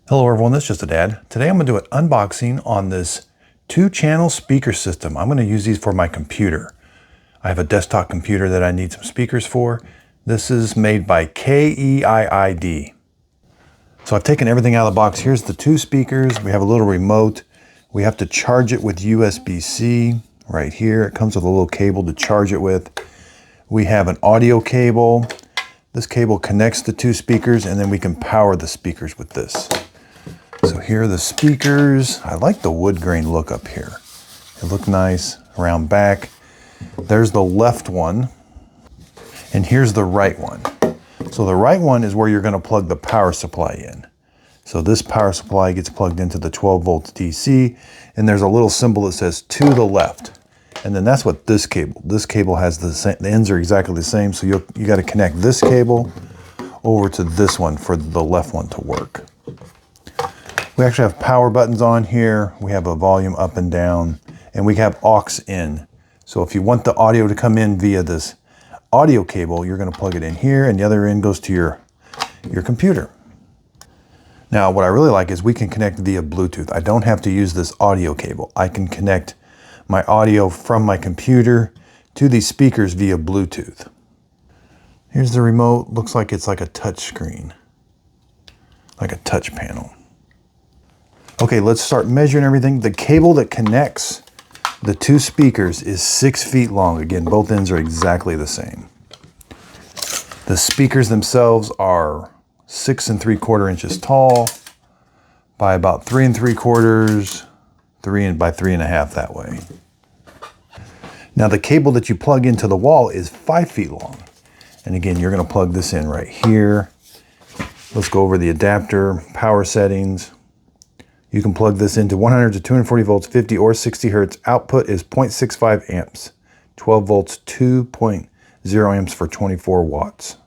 Hello everyone, this is Just a Dad. Today I'm going to do an unboxing on this 2-channel speaker system. I'm going to use these for my computer. I have a desktop computer that I need some speakers for. This is made by KEiiD. So I've taken everything out of the box. Here's the 2 speakers. We have a little remote. We have to charge it with USB-C right here. It comes with a little cable to charge it with. We have an audio cable. This cable connects the 2 speakers, and then we can power the speakers with this. So here are the speakers. I like the wood grain look up here. They look nice around back. There's the left one, and here's the right one. So the right one is where you're going to plug the power supply in. So this power supply gets plugged into the 12 volts DC, and there's a little symbol that says to the left. And then that's what this cable has the same, the ends are exactly the same. So you got to connect this cable over to this one for the left one to work. We actually have power buttons on here. We have a volume up and down, and we have aux in. So if you want the audio to come in via this audio cable, you're going to plug it in here, and the other end goes to your computer. Now, what I really like is we can connect via Bluetooth. I don't have to use this audio cable. I can connect my audio from my computer to these speakers via Bluetooth. Here's the remote. Looks like it's like a touch screen, like a touch panel. Okay, let's start measuring everything. The cable that connects the 2 speakers is 6 feet long. Again, both ends are exactly the same. The speakers themselves are 6 3/4 inches tall by about 3 3/4, 3 by 3 1/2 that way. Now the cable that you plug into the wall is 5 feet long. And again, you're gonna plug this in right here. Let's go over the adapter, power settings. You can plug this into 100 to 240 volts, 50 or 60 hertz. Output is 0.65 amps, 12 volts, 2.0 amps for 24 watts.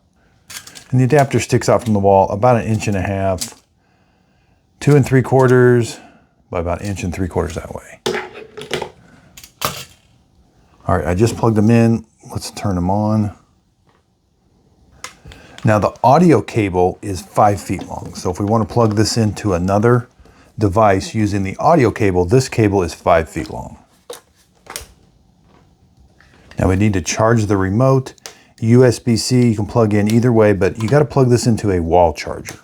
And the adapter sticks out from the wall about 1.5 inches, 2 3/4 by about 1 3/4 that way. All right, I just plugged them in. Let's turn them on. Now the audio cable is 5 feet long. So if we want to plug this into another device using the audio cable, this cable is 5 feet long. Now we need to charge the remote. USB-C you can plug in either way, but you got to plug this into a wall charger.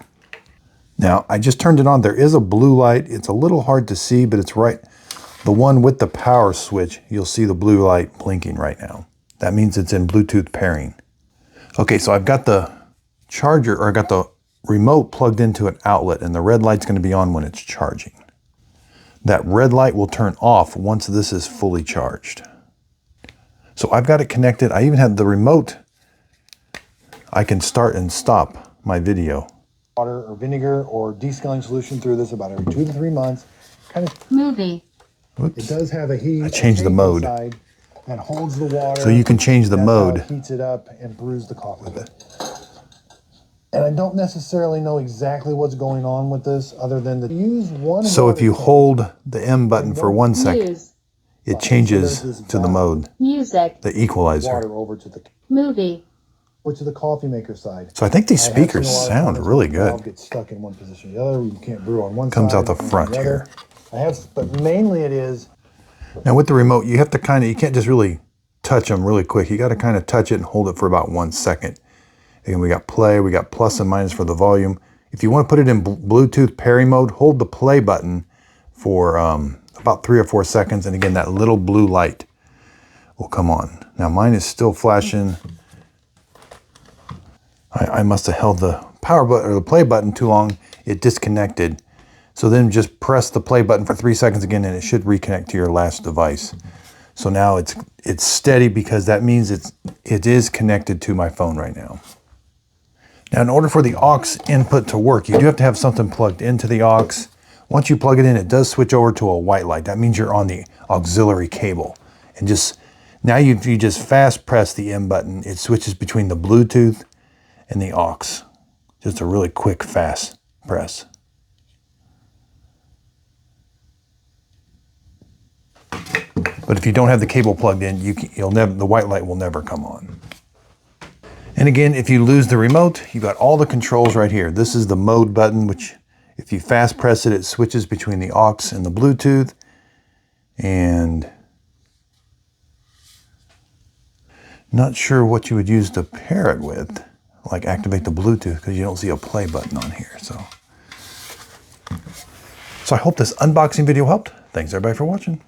Now I just turned it on. There is a blue light. It's a little hard to see, but it's right. The one with the power switch, you'll see the blue light blinking right now. That means it's in Bluetooth pairing. Okay, so I've got the charger, or I got the remote plugged into an outlet, and the red light's going to be on when it's charging. That red light will turn off once this is fully charged. So I've got it connected. I even have the remote. I can start and stop my video. Water or vinegar or descaling solution through this about every 2 to 3 months. Kind of movie. Oops. It does have a heat. I changed the mode. That holds the water. So you can change the mode. Heats it up and brews the coffee with it. And I don't necessarily know exactly what's going on with this other than to use one. So if you hold the M button for 1 second, it changes to the mode. Music. The equalizer. Water over to the movie. Or to the coffee maker side. So I think these speakers sound really good. Gets stuck in one position or the other. You can't brew on one side. Comes out the front here. But mainly it is. Now with the remote, you have to you can't just really touch them really quick. You got to kind of touch it and hold it for about 1 second. And we got play, we got plus and minus for the volume. If you want to put it in Bluetooth pairing mode, hold the play button for about 3 or 4 seconds. And again, that little blue light will come on. Now mine is still flashing. I must have held the power button or the play button too long. It disconnected. So then just press the play button for 3 seconds again, and it should reconnect to your last device. So now it's steady because that means it is connected to my phone right now. Now, in order for the aux input to work, you do have to have something plugged into the aux. Once you plug it in, it does switch over to a white light. That means you're on the auxiliary cable. And now you just fast press the M button, it switches between the Bluetooth and the aux. Just a really quick, fast press. But if you don't have the cable plugged in, the white light will never come on. And again, if you lose the remote, you've got all the controls right here. This is the mode button, which If you fast press it, it switches between the aux and the Bluetooth. And not sure what you would use to pair it with, like activate the Bluetooth, because you don't see a play button on here. So I hope this unboxing video helped. Thanks everybody for watching.